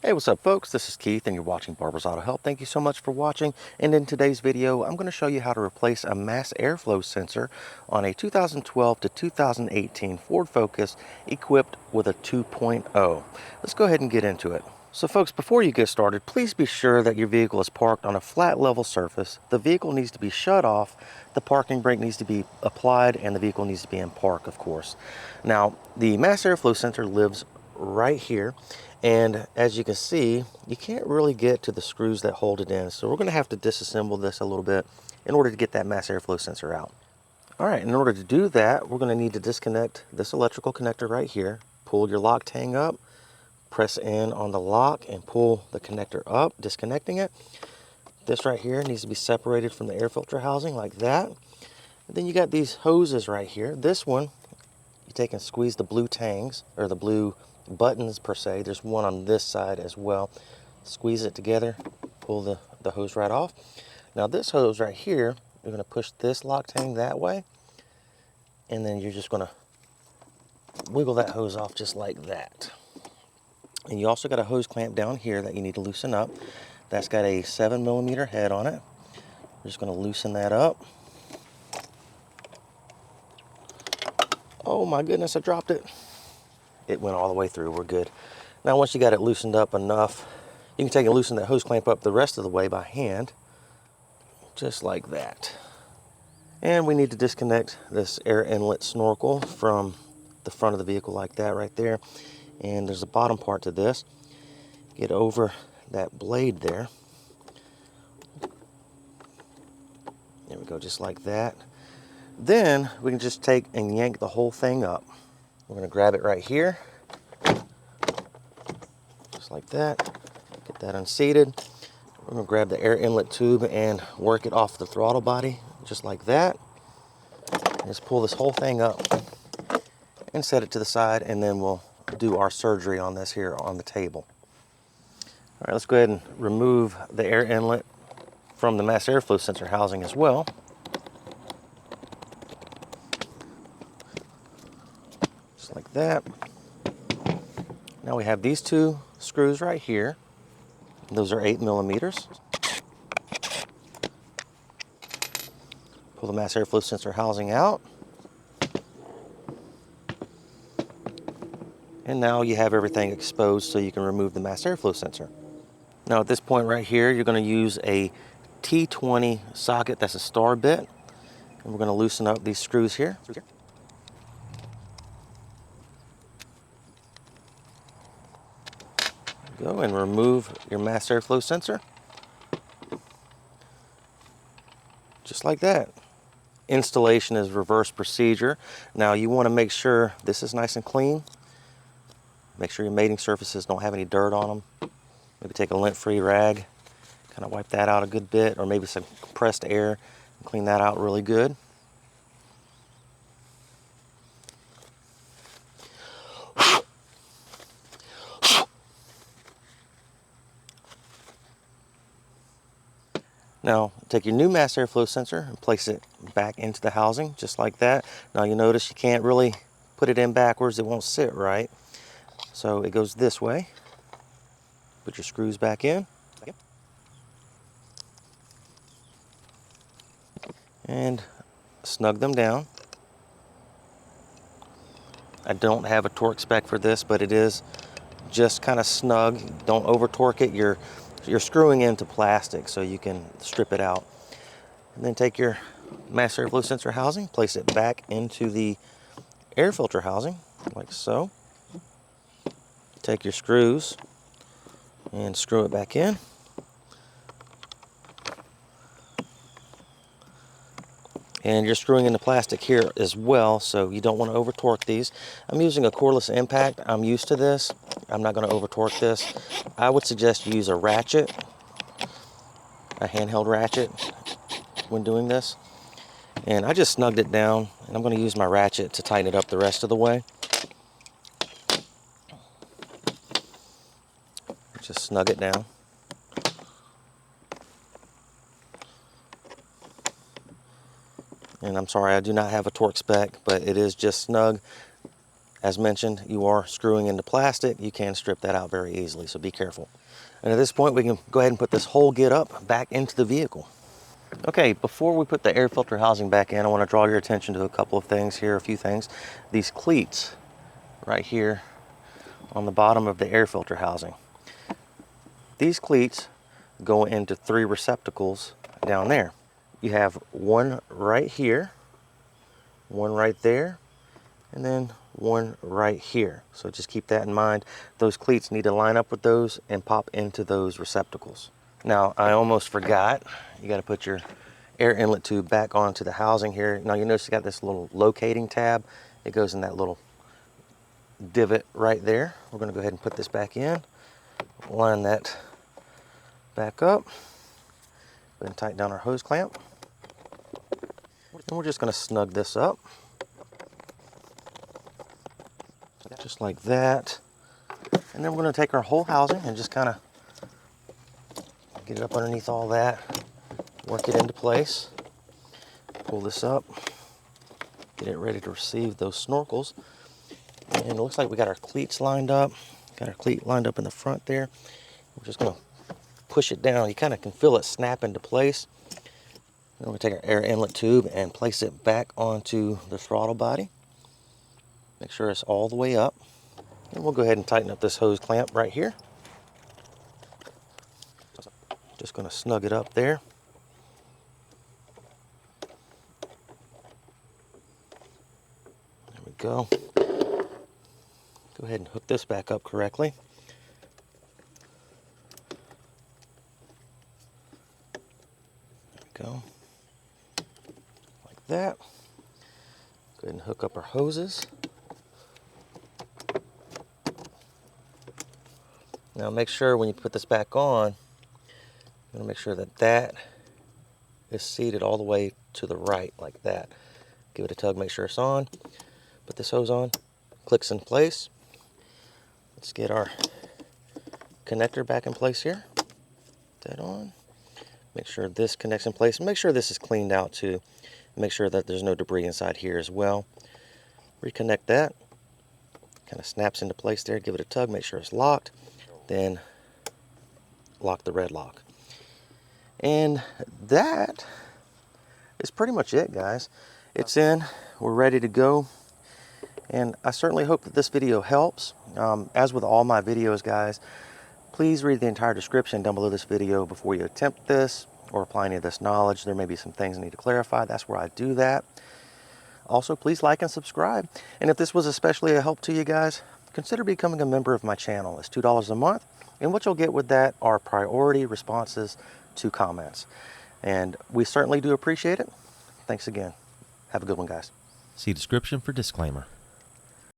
Hey, what's up folks? This is Keith and you're watching Barbour's Auto Help. Thank you so much for watching. And in today's video, I'm going to show you how to replace a mass airflow sensor on a 2012 to 2018 Ford Focus equipped with a 2.0. Let's go ahead and get into it. So folks, before you get started, please be sure that your vehicle is parked on a flat level surface. The vehicle needs to be shut off, the parking brake needs to be applied, and the vehicle needs to be in park, of course. Now, the mass airflow sensor lives right here, and as you can see, you can't really get to the screws that hold it in, so we're going to have to disassemble this a little bit in order to get that mass airflow sensor out. Alright, in order to do that, we're going to need to disconnect this electrical connector right here. Pull your lock tang up, press in on the lock and pull the connector up, disconnecting it. This right here needs to be separated from the air filter housing like that. And then you got these hoses right here. This one, you take and squeeze the blue tangs, or the blue buttons per se. There's one on this side as well. Squeeze it together, pull the hose right off. Now this hose right here, you're going to push this lock tang that way, and then you're just going to wiggle that hose off just like that. And you also got a hose clamp down here that you need to loosen up. That's got a 7mm head on it. We're just going to loosen that up. Oh my goodness, I dropped it. It went all the way through. We're good. Now once you got it loosened up enough, you can take and loosen that hose clamp up the rest of the way by hand, just like that. And we need to disconnect this air inlet snorkel from the front of the vehicle like that right there. And there's a bottom part to this. Get over that blade there. There we go, just like that. Then we can just take and yank the whole thing up. We're going to grab it right here, just like that. Get that unseated. We're going to grab the air inlet tube and work it off the throttle body, just like that. And just pull this whole thing up and set it to the side, and then we'll do our surgery on this here on the table. All right, let's go ahead and remove the air inlet from the mass airflow sensor housing as well. Just like that. Now we have these two screws right here. Those are 8mm. Pull the mass airflow sensor housing out. And now you have everything exposed so you can remove the mass airflow sensor. Now at this point right here, you're going to use a T20 socket that's a star bit. And we're going to loosen up these screws here. Go and remove your mass airflow sensor. Just like that. Installation is reverse procedure. Now you want to make sure this is nice and clean. Make sure your mating surfaces don't have any dirt on them. Maybe take a lint-free rag, kind of wipe that out a good bit, or maybe some compressed air and clean that out really good. Now take your new mass airflow sensor and place it back into the housing just like that. Now you notice you can't really put it in backwards, it won't sit right. So it goes this way. Put your screws back in. And snug them down. I don't have a torque spec for this, but it is just kind of snug. Don't over torque it. You're screwing into plastic so you can strip it out. And then take your mass airflow sensor housing, place it back into the air filter housing, like so. Take your screws and screw it back in. And you're screwing in the plastic here as well, so you don't want to over torque these. I'm using a cordless impact. I'm used to this. I'm not going to over torque this. I would suggest you use a ratchet, a handheld ratchet when doing this. And I just snugged it down, and I'm going to use my ratchet to tighten it up the rest of the way. Just snug it down. And I'm sorry, I do not have a torque spec, but it is just snug. As mentioned, you are screwing into plastic. You can strip that out very easily, so be careful. And at this point, we can go ahead and put this whole get up back into the vehicle. Okay, before we put the air filter housing back in, I want to draw your attention to a couple of things here, a few things. These cleats right here on the bottom of the air filter housing. These cleats go into 3 receptacles down there. You have one right here, one right there, and then one right here. So just keep that in mind. Those cleats need to line up with those and pop into those receptacles. Now, I almost forgot, you got to put your air inlet tube back onto the housing here. Now you notice you got this little locating tab. It goes in that little divot right there. We're going to go ahead and put this back in, line that back up, and tighten down our hose clamp. And we're just going to snug this up, just like that. And then we're going to take our whole housing and just kind of get it up underneath all that, work it into place, pull this up, get it ready to receive those snorkels. And it looks like we got our cleats lined up, got our cleat lined up in the front there. We're just going to push it down. You kind of can feel it snap into place. Then we're going to take our air inlet tube and place it back onto the throttle body. Make sure it's all the way up. And we'll go ahead and tighten up this hose clamp right here. Just going to snug it up there. There we go. Go ahead and hook this back up correctly. There we go. Like that. Go ahead and hook up our hoses. Now make sure when you put this back on, you want to make sure that that is seated all the way to the right, like that. Give it a tug, make sure it's on. Put this hose on, clicks in place. Let's get our connector back in place here. Put that on. Make sure this connects in place. Make sure this is cleaned out too. Make sure that there's no debris inside here as well. Reconnect that. Kind of snaps into place there. Give it a tug, make sure it's locked. Then lock the red lock. And that is pretty much it, guys. It's in, we're ready to go. And I certainly hope that this video helps. As with all my videos, guys, please read the entire description down below this video before you attempt this or apply any of this knowledge. There may be some things I need to clarify. That's where I do that. Also, please like and subscribe. And if this was especially a help to you guys, consider becoming a member of my channel. It's $2 a month. And what you'll get with that are priority responses to comments. And we certainly do appreciate it. Thanks again. Have a good one, guys. See description for disclaimer.